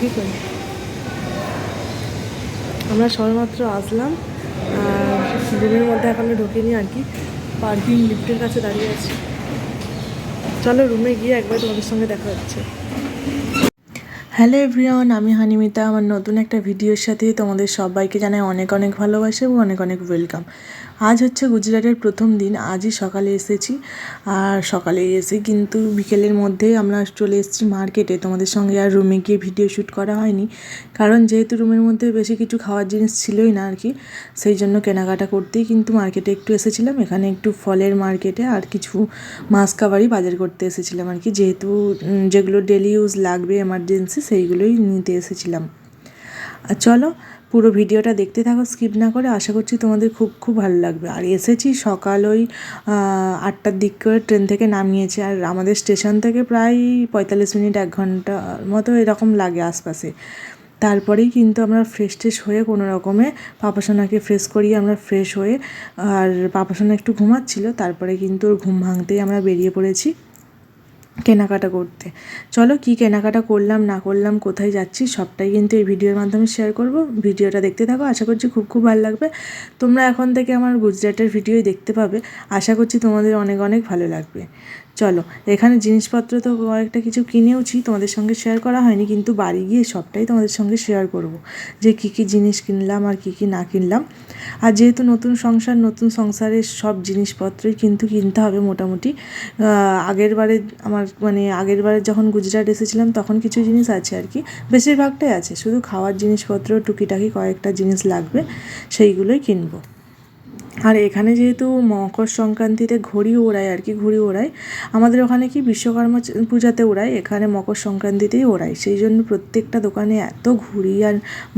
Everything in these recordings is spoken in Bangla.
ঢুকি করি। আমরা সবেমাত্র আসলাম আর রুমের মধ্যে এখনো ঢুকিনি আর কি, পার্কিং লিফটের কাছে দাঁড়িয়ে আছি। চলো রুমে গিয়ে একবার তোমাদের সঙ্গে দেখা হচ্ছে। হ্যালো এভরিওয়ান, আমি হানিমিতা। আমার নতুন একটা ভিডিওর সাথে তোমাদের সবাইকে জানাই অনেক অনেক ভালোবাসা এবং অনেক অনেক ওয়েলকাম। আজ হচ্ছে গুজরাটের প্রথম দিন। আজই সকালে এসেছি, আর সকালে এসে কিন্তু বিকেলের মধ্যে আমরা চলে এসেছি মার্কেটে। তোমাদের সঙ্গে আর রুমে গিয়ে ভিডিও শ্যুট করা হয়নি, কারণ যেহেতু রুমের মধ্যে বেশি কিছু খাওয়ার জিনিস ছিলই না আর কি, সেই জন্য কেনাকাটা করতেই কিন্তু মার্কেটে একটু এসেছিলাম। এখানে একটু ফলের মার্কেটে আর কিছু মাছ কাবারই বাজার করতে এসেছিলাম আর কি, যেহেতু যেগুলো ডেলি ইউজ লাগবে এমার্জেন্সি সেইগুলোই নিতে এসেছিলাম। আর চলো পুরো ভিডিওটা দেখতে থাকো স্কিপ না করে। আশা করছি তোমাদের খুব খুব ভালো লাগবে। আর এসেছি সকাল ওই 8টার দিক করে ট্রেন থেকে নামিয়েছে, আর আমাদের স্টেশন থেকে প্রায় 45 মিনিট 1 ঘন্টার মতো এরকম লাগে আশপাশে। তারপরেই কিন্তু আমরা ফ্রেশ ট্রেশ হয়ে কোনো রকমে পাপাসোনাকে ফ্রেশ করিয়ে আমরা ফ্রেশ হয়ে, আর পাপাসোনা একটু ঘুমাচ্ছিল, তারপরে কিন্তু ওর ঘুম ভাঙতেই আমরা বেরিয়ে পড়েছি কেনাকাটা করতে। চলো কি কেনাকাটা করলাম না করলাম, কোথায় যাচ্ছি সবটাই কিন্তু এই ভিডিওর মাধ্যমে শেয়ার করব। ভিডিওটা দেখতে থাকো, আশা করছি খুব খুব ভালো লাগবে। তোমরা এখন থেকে আমার গুজরাটের ভিডিওই দেখতে পাবে, আশা করছি তোমাদের অনেক অনেক ভালো লাগবে। চলো, এখানে জিনিসপত্র তো কয়েকটা কিছু কিনেওছি, তোমাদের সঙ্গে শেয়ার করা হয়নি, কিন্তু বাড়ি গিয়ে সবটাই তোমাদের সঙ্গে শেয়ার করব, যে কী কী জিনিস কিনলাম আর কী কী না কিনলাম। আর যেহেতু নতুন সংসার, নতুন সংসারের সব জিনিসপত্রই কিন্তু কিনতে হবে মোটামুটি। আগের বারে যখন গুজরাট এসেছিলাম তখন কিছু জিনিস আছে আর কি, বেশিরভাগটাই আছে, শুধু খাওয়ার জিনিসপত্র টুকিটাকি কয়েকটা জিনিস লাগবে, সেইগুলোই কিনবো। আর এখানে যেহেতু মকর সংক্রান্তিতে ঘুড়ি ওড়ায় আর কি, ঘুড়ি ওড়ায় আমাদের ওখানে কি বিশ্বকর্মা পূজাতে ওড়ায়, এখানে মকর সংক্রান্তিতেই ওড়ায়, সেই জন্য প্রত্যেকটা দোকানে এত ঘুড়ি আর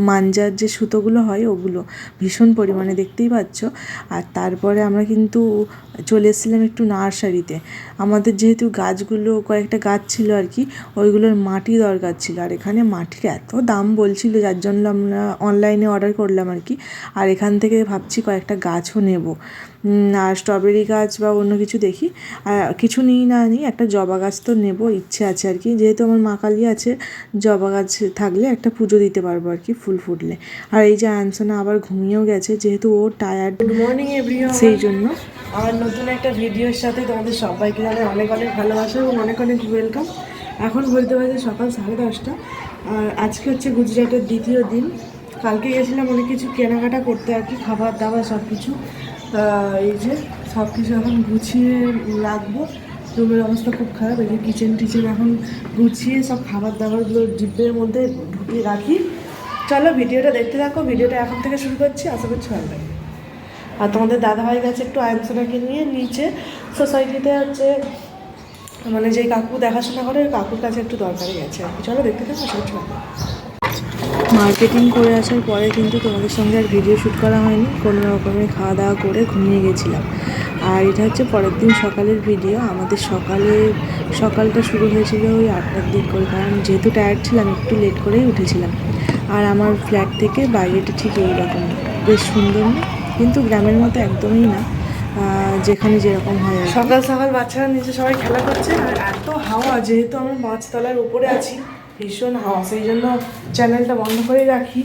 মাঞ্জার যে সুতোগুলো হয় ওগুলো ভীষণ পরিমাণে, দেখতেই পাচ্ছ। আর তারপরে আমরা কিন্তু চলে এসেছিলাম একটু নার্সারিতে। আমাদের যেহেতু গাছগুলো কয়েকটা গাছ ছিল আর কি, ওইগুলোর মাটি দরকার ছিল, আর এখানে মাটির এত দাম বলছিল, যার জন্য আমরা অনলাইনে অর্ডার করলাম আর কি। আর এখান থেকে ভাবছি কয়েকটা গাছও নেব, আর স্ট্রবেরি গাছ বা অন্য কিছু দেখি। আর কিছু নিই না নিই, একটা জবা গাছ তো নেব ইচ্ছে আছে আর কি, যেহেতু আমার মা কালী আছে, জবা গাছ থাকলে একটা পুজো দিতে পারবো আর কি, ফুল ফুটলে। আর এই যে আনসোনা আবার ঘুমিয়েও গেছে, যেহেতু ও টায়ার্ড। গুড মর্নিং এভরিওয়ান, সেই জন্য আমার নতুন একটা ভিডিওর সাথে তোমাদের সবাইকে জানাই অনেক অনেক ভালোবাসা এবং অনেক অনেক ওয়েলকাম। এখন বলতে পারি সকাল 10:30, আর আজকে হচ্ছে গুজরাটের দ্বিতীয় দিন। কালকে গেছিলাম অনেক কিছু কেনাকাটা করতে আর কি, খাবার দাবার সব কিছু। এই যে সব কিছু এখন গুছিয়ে রাখবো। রুমের অবস্থা খুব খারাপ, এই যে কিচেন টিচেন এখন গুছিয়ে সব খাবার দাবারগুলো জিপের মধ্যে ঢুকিয়ে রাখি। চলো ভিডিওটা দেখতে থাকো, ভিডিওটা এখন থেকে শুরু করছি, আশা করছি ভালো লাগবে। আর তোমাদের দাদাভাই গেছে একটু আয়নসোনাকে নিয়ে নিচে সোসাইটিতে, হচ্ছে মানে যেই কাকু দেখাশোনা করে ওই কাকুর কাছে একটু দরকারি গেছে আর কি। চলো দেখতে থাকো, আশা করছি ভালো। মার্কেটিং করে আসার পরে কিন্তু তোমাদের সঙ্গে আর ভিডিও শ্যুট করা হয়নি, কোনো রকমের খাওয়া দাওয়া করে ঘুমিয়ে গেছিলাম। আর এটা হচ্ছে পরের দিন সকালের ভিডিও। আমাদের সকালটা শুরু হয়েছিল ওই 8টার দিক করে, কারণ যেহেতু টায়ার্ড ছিলাম একটু লেট করেই উঠেছিলাম। আর আমার ফ্ল্যাট থেকে বাইরেটা ঠিক এইরকম, বেশ সুন্দর না, কিন্তু গ্রামের মতো একদমই না, যেখানে যেরকম হয়। সকাল সকাল বাচ্চারা নিচে সবাই খেলা করছে, আর এত হাওয়া, যেহেতু আমরা 5 তলার উপরে আছি, ভীষণ হাওয়া, সেই জন্য চ্যানেলটা বন্ধ করে রাখি,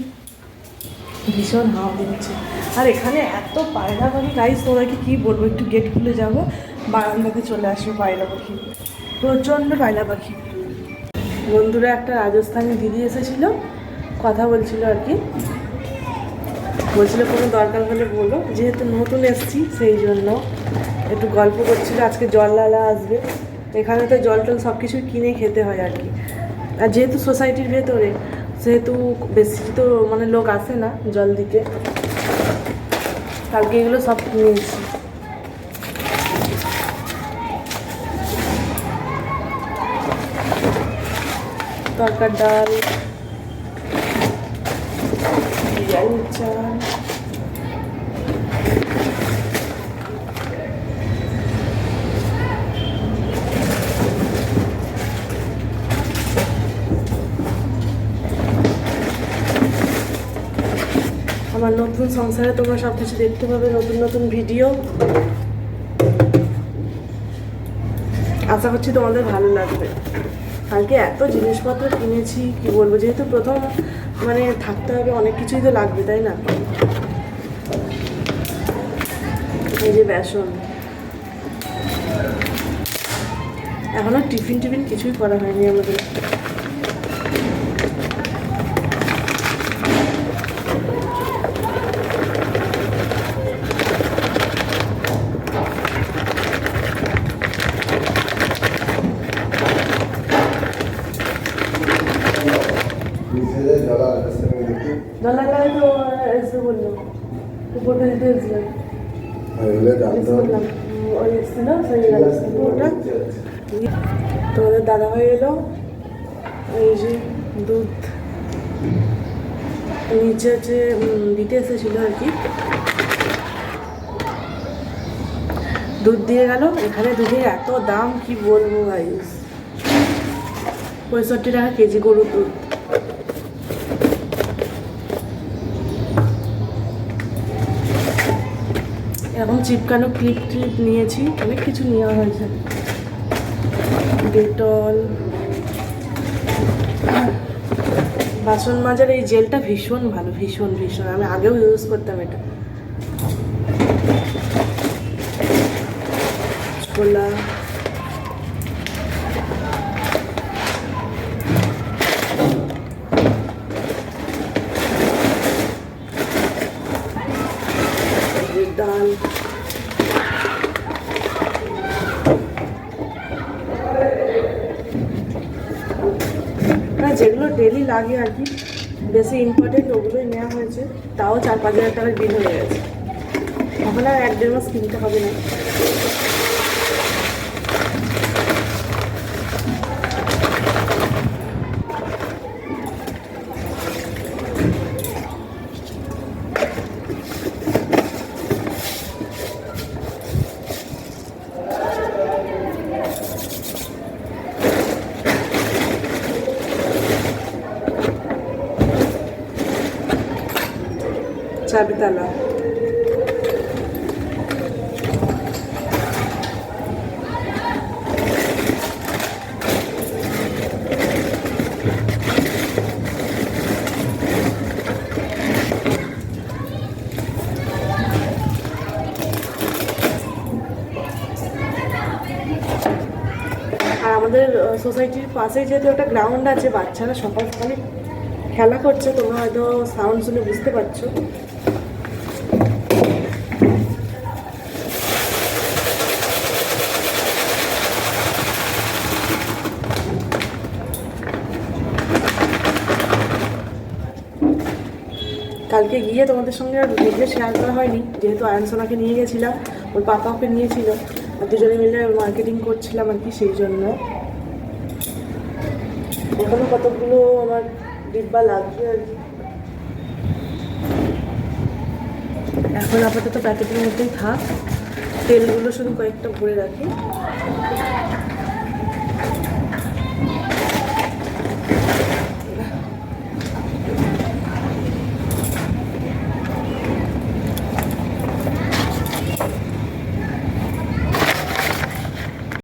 ভীষণ হাওয়া দিচ্ছে। আর এখানে এত পায়রা পাখি, গাইস তোমাদেরকে কী বলবো, একটু গেট খুলে যাবো, বারান্দাতে চলে আসবো, পায়রা পাখি, প্রচণ্ড পায়রা পাখি। বন্ধুরা একটা রাজস্থানী দিদি এসেছিল, কথা বলছিল আর কি, বলছিল কোনো দরকার হলে বলো, যেহেতু নতুন এসেছি সেই জন্য একটু গল্প করছিল। আজকে জলওয়ালা আসবে, এখানে তো জল টল সব কিছুই কিনে খেতে হয় আর কি। আর যেহেতু সোসাইটির ভেতরে, সেহেতু বেশি তো মানে লোক আসে না জল দিতে, কালকে এগুলো সব কিনেছি। তরকার ডাল, বিরিয়ানি চাল, আমার নতুন সংসারে তোমরা সব কিছু দেখতে পাবে, নতুন নতুন ভিডিও, আশা করছি তোমাদের ভালো লাগবে। কালকে এত জিনিসপত্র কিনেছি কি বলবো, যেহেতু প্রথম মানে থাকতে হবে, অনেক কিছুই তো লাগবে তাই না। এই যে বেসন, এখনো টিফিন কিছুই করা হয়নি আমাদের। डॉलर तो ऐसे बोल लो तो फोटो डिटेल्स ले और इससे ना सही लगा ওটা। তোমাদের দাদা হয়ে এলো, এই যে দুধ নিচে হচ্ছে দিতে এসেছিল আর কি, দুধ দিয়ে গেল। এখানে দুধের এত দাম কি বলবো ভাই, 65 টাকা কেজি গরুর দুধ। এখন চিপকানো ক্লিপ নিয়েছি, অনেক কিছু নেওয়া হয়েছে, ডেটল। বাসন মাজার এই জেলটা ভীষণ ভালো, ভীষণ ভীষণ, আমি আগেও ইউজ করতাম এটা। ছোলা, ডাল, না যেগুলো ডেলি লাগে আর কি, বেশি ইম্পর্টেন্ট ওগুলোই নেওয়া হয়েছে। তাও 4-5 হাজার টাকার বিল হয়ে গেছে। এখন আর 1-1.5 মাস কিনতে হবে না। চাবিতালা, আর আমাদের সোসাইটির পাশে যেহেতু একটা গ্রাউন্ড আছে, বাচ্চারা সকাল সকালে খেলা করছে, তোমরা হয়তো সাউন্ড শুনে বুঝতে পারছো। কালকে গিয়ে তোমাদের সঙ্গে আর ভিডিও শেয়ার করা হয়নি, যেহেতু আয়নসোনাকে নিয়ে গেছিলাম, ওর পাপা ওকে নিয়েছিল, আর দুজনে মিলে মার্কেটিং করছিলাম আর কি, সেই জন্য। এখনো কতগুলো আমার ডিব্বা লাগবে আর কি। এখন আপাতত প্যাকেটের মধ্যেই থাক, তেলগুলো শুধু কয়েকটা ভরে রাখি।